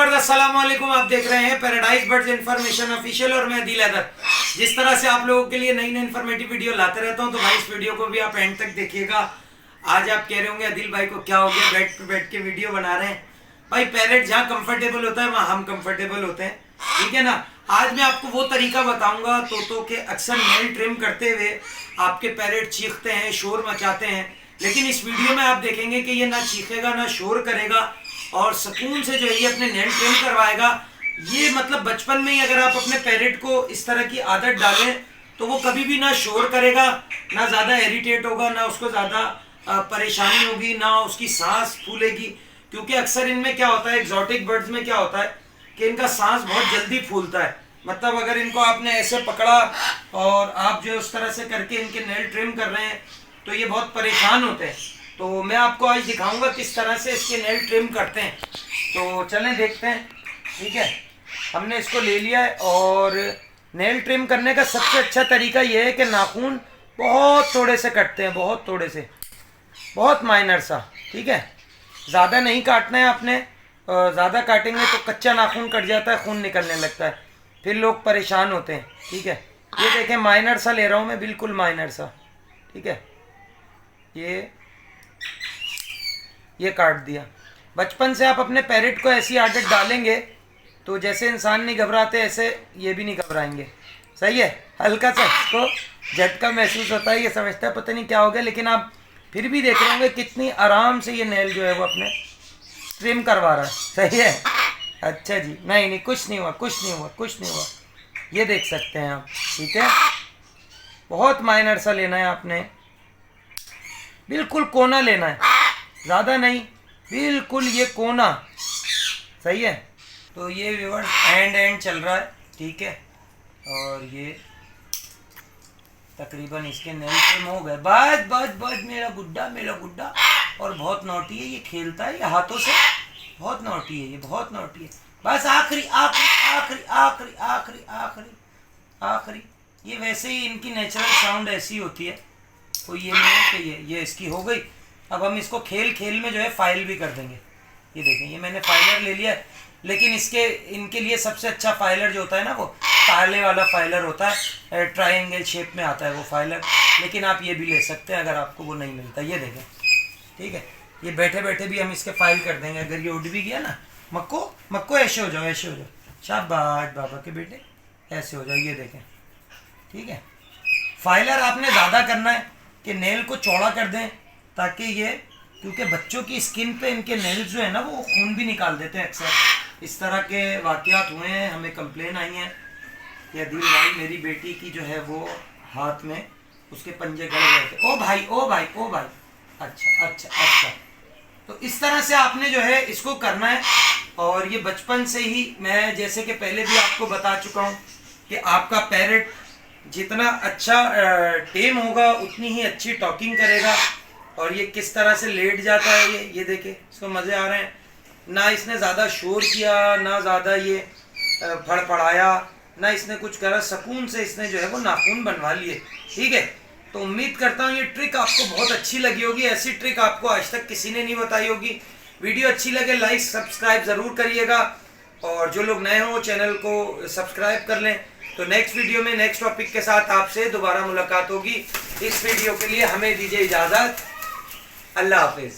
जबरदस्त सलाम वालेकुम। आप देख रहे हैं पैराडाइज बर्ड्स इन्फॉर्मेशन ऑफिशियल और मैं दिल अदर। जिस तरह से आप लोगों के लिए नई नई इन्फॉर्मेटिव वीडियो लाते रहता हूं, तो भाई इस वीडियो को भी आप एंड तक देखिएगा। आज आप कह रहे होंगे अदिल भाई को क्या हो गया, बेड पे बैठ के वीडियो बना रहे हैं। भाई पैरेट जहाँ कंफर्टेबल होता है वहाँ हम कंफर्टेबल होते हैं, ठीक है ना। आज मैं आपको वो तरीका बताऊंगा तोतों के अक्सर नेल ट्रिम करते हुए आपके पैरेट चीखते हैं, शोर मचाते हैं, लेकिन इस वीडियो में आप देखेंगे कि ये ना चीखेगा ना शोर करेगा और सुकून से जो है ये अपने नेल ट्रिम करवाएगा। ये मतलब बचपन में ही अगर आप अपने पैरेट को इस तरह की आदत डालें तो वो कभी भी ना शोर करेगा, ना ज़्यादा इरिटेट होगा, ना उसको ज़्यादा परेशानी होगी, ना उसकी सांस फूलेगी। क्योंकि अक्सर इनमें क्या होता है, एक्सोटिक बर्ड्स में क्या होता है कि इनका सांस बहुत जल्दी फूलता है। मतलब अगर इनको आपने ऐसे पकड़ा और आप जो उस तरह से करके इनके नेल ट्रिम कर रहे हैं तो ये बहुत परेशान होते हैं। तो मैं आपको आज दिखाऊंगा किस तरह से इसके नेल ट्रिम करते हैं। तो चलें देखते हैं, ठीक है। हमने इसको ले लिया है और नेल ट्रिम करने का सबसे अच्छा तरीका ये है कि नाखून बहुत थोड़े से कटते हैं, बहुत थोड़े से, बहुत माइनर सा, ठीक है। ज़्यादा नहीं काटना है आपने, ज़्यादा काटेंगे तो कच्चा नाखून कट जाता है, खून निकलने लगता है, फिर लोग परेशान होते हैं, ठीक है। ये देखें माइनर सा ले रहा हूँ मैं, बिल्कुल माइनर सा, ठीक है। ये काट दिया। बचपन से आप अपने पैरेट को ऐसी आदत डालेंगे तो जैसे इंसान नहीं घबराते ऐसे ये भी नहीं घबराएंगे, सही है। हल्का सा इसको झटका महसूस होता है, ये समझता है पता नहीं क्या हो गया, लेकिन आप फिर भी देख रहे होंगे कितनी आराम से ये नेल जो है वो अपने ट्रिम करवा रहा है, सही है। अच्छा जी, नहीं कुछ नहीं हुआ, कुछ नहीं हुआ, कुछ नहीं हुआ, ये देख सकते हैं आप, ठीक है। बहुत माइनर सा लेना है आपने, बिल्कुल कोना लेना है, ज़्यादा नहीं, बिल्कुल ये कोना, सही है। तो ये व्यूअर्स एंड चल रहा है, ठीक है। और ये तकरीबन इसके नेल ट्रिम हो गए। बस बस बस मेरा गुड्डा, मेरा गुड्डा। और बहुत नौटी है, ये खेलता है ये हाथों से, बहुत नौटी है ये, बहुत नौटी है। बस आखिरी आखिरी आखिरी आखिरी आखिरी आखिरी आखिरी। ये वैसे ही इनकी नेचुरल साउंड ऐसी होती है, तो ये नहीं है कि ये इसकी हो गई। अब हम इसको खेल खेल में जो है फाइल भी कर देंगे। ये देखें, ये मैंने फाइलर ले लिया है, लेकिन इनके लिए सबसे अच्छा फाइलर जो होता है ना वो ताले वाला फाइलर होता है, ट्रायंगल शेप में आता है वो फाइलर। लेकिन आप ये भी ले सकते हैं अगर आपको वो नहीं मिलता। ये देखें, ठीक है। ये बैठे बैठे भी हम इसके फाइल कर देंगे। अगर ये उड़ भी गया ना, मक्को ऐसे हो जाओ, ऐसे हो जाओ, शाबाश बाबा के बेटे, ऐसे हो जाओ। ये देखें, ठीक है। फाइलर आपने ज़्यादा करना है कि नेल को चौड़ा कर दें, ताकि ये, क्योंकि बच्चों की स्किन पे इनके नेल्स जो है ना वो खून भी निकाल देते हैं। अक्सर इस तरह के वाक़यात हुए हैं, हमें कंप्लेन आई हैं कि अदिल भाई मेरी बेटी की जो है वो हाथ में उसके पंजे गड़ गए थे। ओ भाई ओ भाई ओ भाई, अच्छा अच्छा अच्छा। तो इस तरह से आपने जो है इसको करना है। और ये बचपन से ही, मैं जैसे कि पहले भी आपको बता चुका हूँ कि आपका पैरेट जितना अच्छा टेम होगा उतनी ही अच्छी टॉकिंग करेगा। और ये किस तरह से लेट जाता है, ये देखे, इसको मज़े आ रहे हैं ना। इसने ज़्यादा शोर किया, ना ज़्यादा ये फड़फड़ाया, ना इसने कुछ करा, सुकून से इसने जो है वो नाखून बनवा लिए, ठीक है। तो उम्मीद करता हूँ ये ट्रिक आपको बहुत अच्छी लगी होगी। ऐसी ट्रिक आपको आज तक किसी ने नहीं बताई होगी। वीडियो अच्छी लगे लाइक सब्सक्राइब ज़रूर करिएगा, और जो लोग नए हों चैनल को सब्सक्राइब कर लें। तो नेक्स्ट वीडियो में नेक्स्ट टॉपिक के साथ आपसे दोबारा मुलाकात होगी। इस वीडियो के लिए हमें दीजिए इजाज़त। अल्लाह हाफिज़।